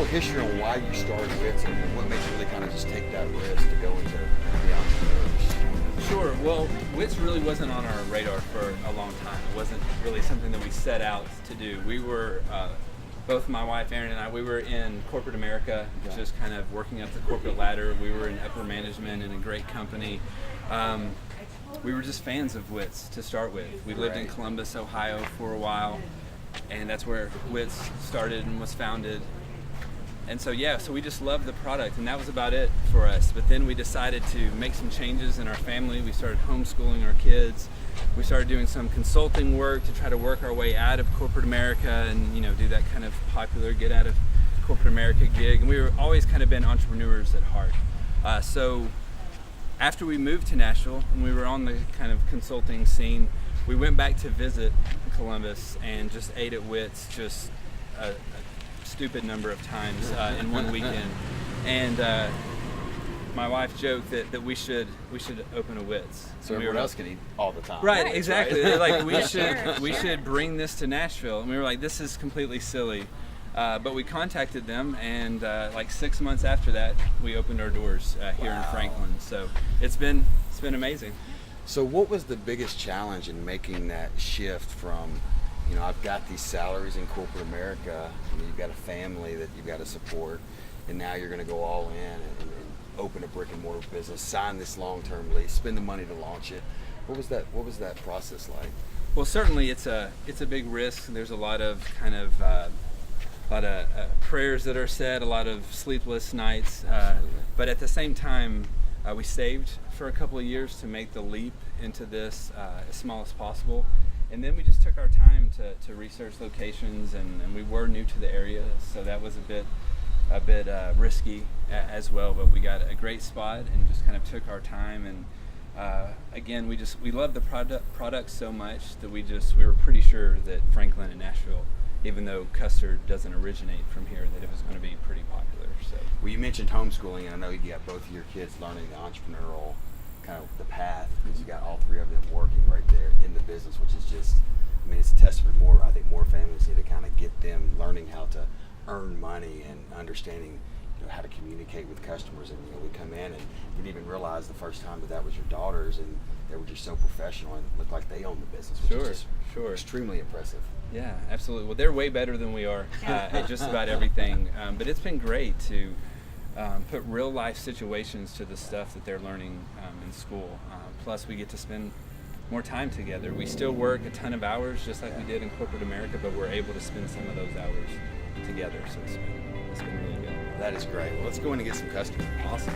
history on why you started Whit and what made you really kind of just take that risk to go into the entrepreneurs? Sure. Well, Whit really wasn't on our radar for a long time. It wasn't really something that we set out to do. We were, both my wife Erin and I, we were in corporate America, just kind of working up the corporate ladder. We were in upper management in a great company. We were just fans of Whit's to start with. We lived in Columbus, Ohio for a while, and that's where Whit's started and was founded. And so so we just loved the product, and that was about it for us. But then we decided to make some changes in our family. We started homeschooling our kids. We started doing some consulting work to try to work our way out of corporate America and do that kind of popular get out of corporate America gig. And we were always kind of been entrepreneurs at heart. So after we moved to Nashville and we were on the kind of consulting scene, we went back to visit Columbus and just ate at Whit's just a stupid number of times in one weekend. And my wife joked that we should open a Whit's. So everyone else can eat all the time. Right, exactly. They're like, we should bring this to Nashville. And we were like, this is completely silly. But we contacted them, and like 6 months after that, we opened our doors here in Franklin. So it's been amazing. So what was the biggest challenge in making that shift from, I've got these salaries in corporate America, you've got a family that you've got to support, and now you're going to go all in and open a brick and mortar business, sign this long-term lease, spend the money to launch it. What was that process like? Well, certainly it's a big risk. There's a lot of kind of prayers that are said, a lot of sleepless nights, but at the same time, we saved for a couple of years to make the leap into this as small as possible. And then we just took our time to research locations, and we were new to the area, so that was a bit risky as well. But we got a great spot and just kind of took our time. And again, we love the product so much that we were pretty sure that Franklin and Nashville, even though Custard doesn't originate from here, that it was going to be pretty popular. So, well, you mentioned homeschooling, and I know you got both of your kids learning the entrepreneurial kind of the path, because you got all three of them working right there in the business, which is just, it's a testament. I think more families need to kind of get them learning how to earn money and understanding how to communicate with customers. And we come in and didn't even realize the first time that was your daughters, and they were just so professional and looked like they owned the business, which is just extremely impressive. Yeah, absolutely. Well, they're way better than we are at just about everything. But it's been great to put real life situations to the stuff that they're learning in school. Plus, we get to spend more time together. We still work a ton of hours, just like we did in corporate America, but we're able to spend some of those hours together. So it's been really good. That is great. Well, let's go in and get some customers. Awesome.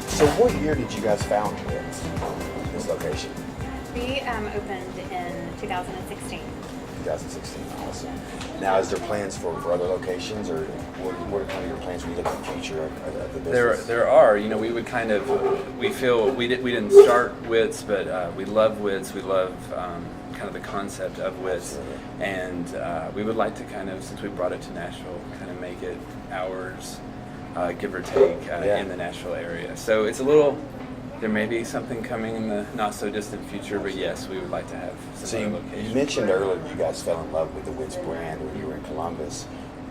So what year did you guys found this location? We opened in 2016. 2016, awesome. Now, is there plans for other locations, or what are kind of your plans when you look at the future of the business? There are. We would we feel we didn't start Whit's, but we love Whit's. We love kind of the concept of Whit's, and we would like to kind of, since we brought it to Nashville, kind of make it ours, give or take, in the Nashville area. So it's a little. There may be something coming in the not so distant future, but yes, we would like to have some other locations. You mentioned earlier you guys fell in love with the Whit's brand when you were in Columbus.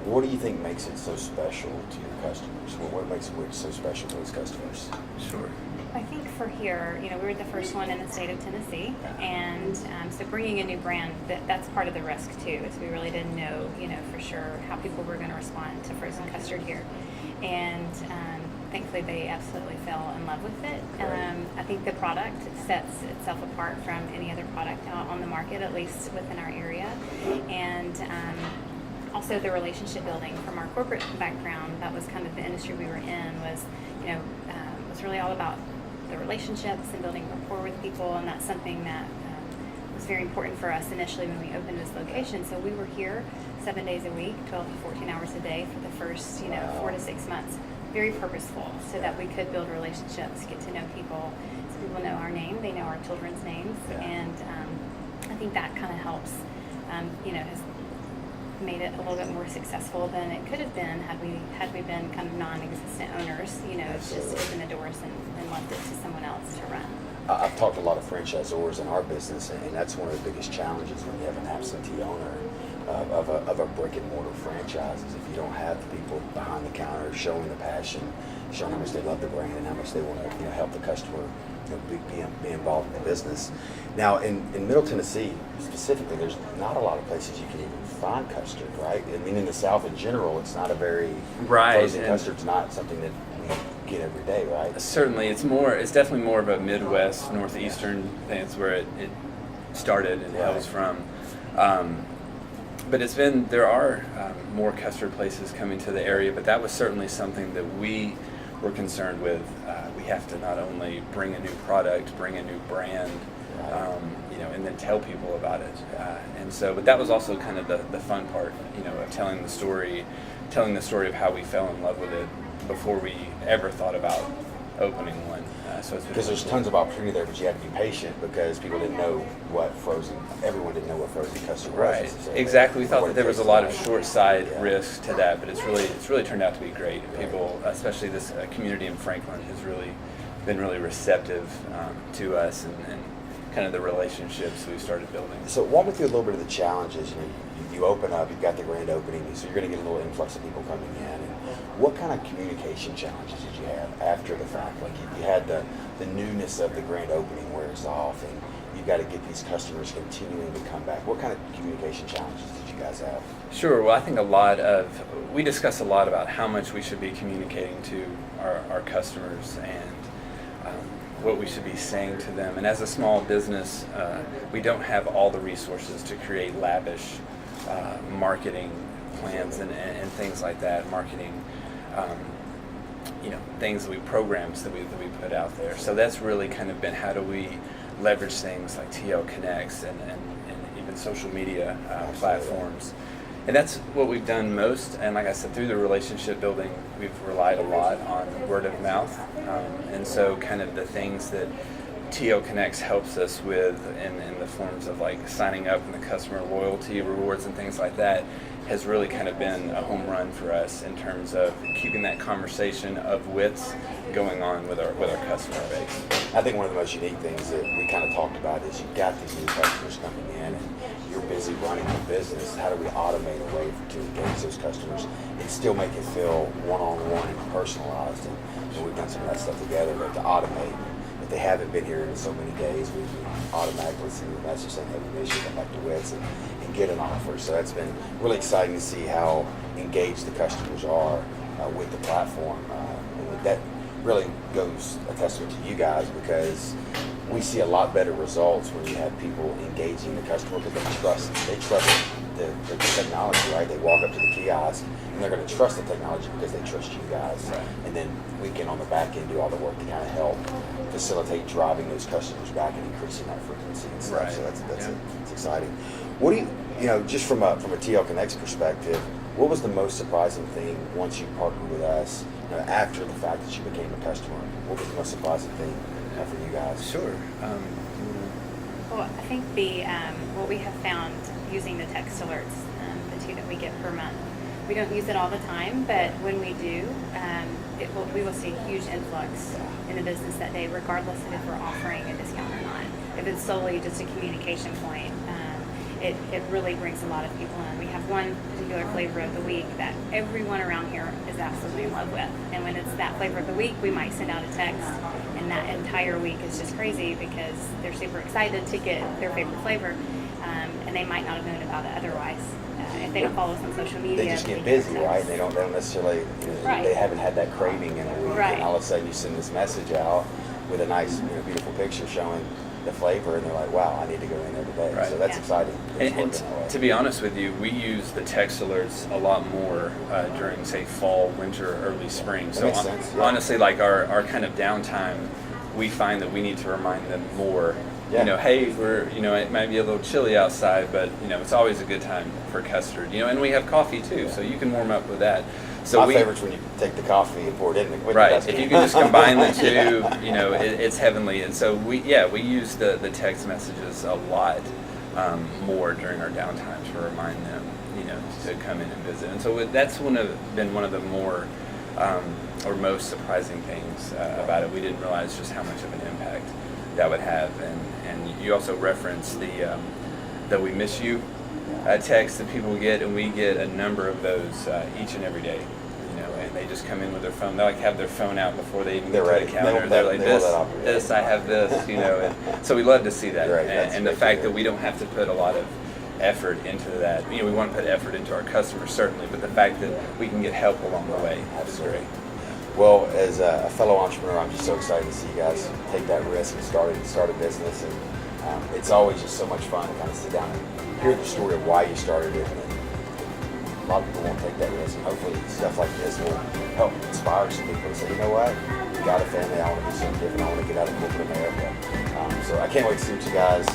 What do you think makes it so special to your customers? What makes Whit so special to those customers? Sure. I think for here, we were the first one in the state of Tennessee, and so bringing a new brand, that's part of the risk too, is we really didn't know, for sure how people were going to respond to frozen custard here. And thankfully they absolutely fell in love with it. I think the product sets itself apart from any other product on the market, at least within our area. And also the relationship building from our corporate background, that was kind of the industry we were in, was really all about the relationships and building rapport with people, and that's something that was very important for us initially when we opened this location. So we were here 7 days a week, 12 to 14 hours a day for the first 4 to 6 months. Very purposeful, so that we could build relationships, get to know people, so people know our name, they know our children's names, and I think that kind of helps, has made it a little bit more successful than it could have been had we been kind of non-existent owners, just opened the doors and left it to someone else to run. I've talked to a lot of franchisors in our business, and that's one of the biggest challenges when you have an absentee owner of a brick and mortar franchise, is if you don't have the people behind the counter showing the passion, showing how much they love the brand and how much they want to help the customer be involved in the business. Now, in Middle Tennessee specifically, there's not a lot of places you can even find custard, right? I mean, in the South in general, it's not a very frozen custard's not something that we get every day, right? Certainly, it's definitely more of a Midwest, Northeastern thing. It's where it started and hails from. But there are more custard places coming to the area, but that was certainly something that we were concerned with. We have to not only bring a new product, bring a new brand, and then tell people about it. But that was also kind of the fun part, of telling the story of how we fell in love with it before we ever thought about opening one. Because there's tons of opportunity there, but you have to be patient because people didn't know everyone didn't know what frozen custard was. Right, exactly. We thought that there was a lot of short side risk to that, but it's really turned out to be great. People, especially this community in Franklin, has really been really receptive to us and kind of the relationships we've started building. So walk me through a little bit of the challenges. You open up, you've got the grand opening, so you're going to get a little influx of people coming in. And what kind of communication challenges did you have after the fact? Like you had the newness of the grand opening wears off, and you've got to get these customers continuing to come back. What kind of communication challenges did you guys have? Sure. Well, I think we discuss a lot about how much we should be communicating to our customers and what we should be saying to them. And as a small business, we don't have all the resources to create lavish marketing plans and things like that. Marketing, programs that we put out there. So that's really kind of been how do we leverage things like TL Connects and even social media platforms. And that's what we've done most. And like I said, through the relationship building, we've relied a lot on word of mouth. And so kind of the things that TL Connects helps us with in the forms of like signing up and the customer loyalty rewards and things like that has really kind of been a home run for us in terms of keeping that conversation of wits going on with our customer base. I think one of the most unique things that we kind of talked about is you've got these new customers coming in and you're busy running the business. How do we automate a way to engage those customers and still make it feel one-on-one and personalized? And we've done some of that stuff together, but to automate, if they haven't been here in so many days, we automatically send them a message saying, hey, we made sure to come back to Whit's and get an offer. So that's been really exciting to see how engaged the customers are with the platform. And that really goes a testament to you guys because we see a lot better results when you have people engaging the customer because they trust the technology, right? They walk up to the kiosk and they're going to trust the technology because they trust you guys. Right. And then we can on the back end do all the work to kind of help facilitate driving those customers back and increasing that frequency and stuff. Right. So that's exciting. What do you just from a TL Connects perspective, what was the most surprising thing once you partnered with us after the fact that you became a customer? What was the most surprising thing for you guys? Sure. Well, I think what we have found using the text alerts, the 2 that we get per month, we don't use it all the time, but when we do, we will see a huge influx in the business that day, regardless of if we're offering a discount or not. If it's solely just a communication point, it really brings a lot of people in. We have one particular flavor of the week that everyone around here is absolutely in love with. And when it's that flavor of the week, we might send out a text, and that entire week is just crazy because they're super excited to get their favorite flavor, and they might not have known about it otherwise. If they don't follow us on social media. They just get busy, right? They don't necessarily, they haven't had that craving in a week. Right. And all of a sudden you send this message out with a nice, beautiful picture showing the flavor, and they're like, wow, I need to go in there today. Right. So that's exciting. And to be honest with you, we use the text alerts a lot more during, say, fall, winter, early spring. That makes sense. Honestly, like our kind of downtime, we find that we need to remind them more. Yeah. Hey, it might be a little chilly outside, but it's always a good time for custard. And we have coffee too, so you can warm up with that. So my favorite's when you take the coffee and pour it in. Right. If you can just combine the two, it's heavenly. And so we use the text messages a lot more during our downtime to remind them, to come in and visit. And so that's been one of the more or most surprising things about it. We didn't realize just how much of an impact that would have. And you also referenced the "we miss you" text that people get, and we get a number of those each and every day. And they just come in with their phone. They have their phone out before they even get to the counter. They're like, this, I have this, And so we love to see that. Right, and the fact that we don't have to put a lot of effort into that. We want to put effort into our customers, certainly, but the fact that we can get help along the way is great. Well, as a fellow entrepreneur, I'm just so excited to see you guys take that risk and start a business. And it's always just so much fun to kind of sit down and hear the story of why you started it. And a lot of people won't take that risk. And hopefully stuff like this will help inspire some people to say, you know what, I got a family, I want to do something different, I want to get out of corporate America. So I can't wait to see what you guys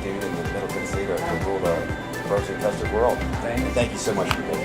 do in the Middle Tennessee to rule the frozen custard world. Thank you. Thank you so much for being here.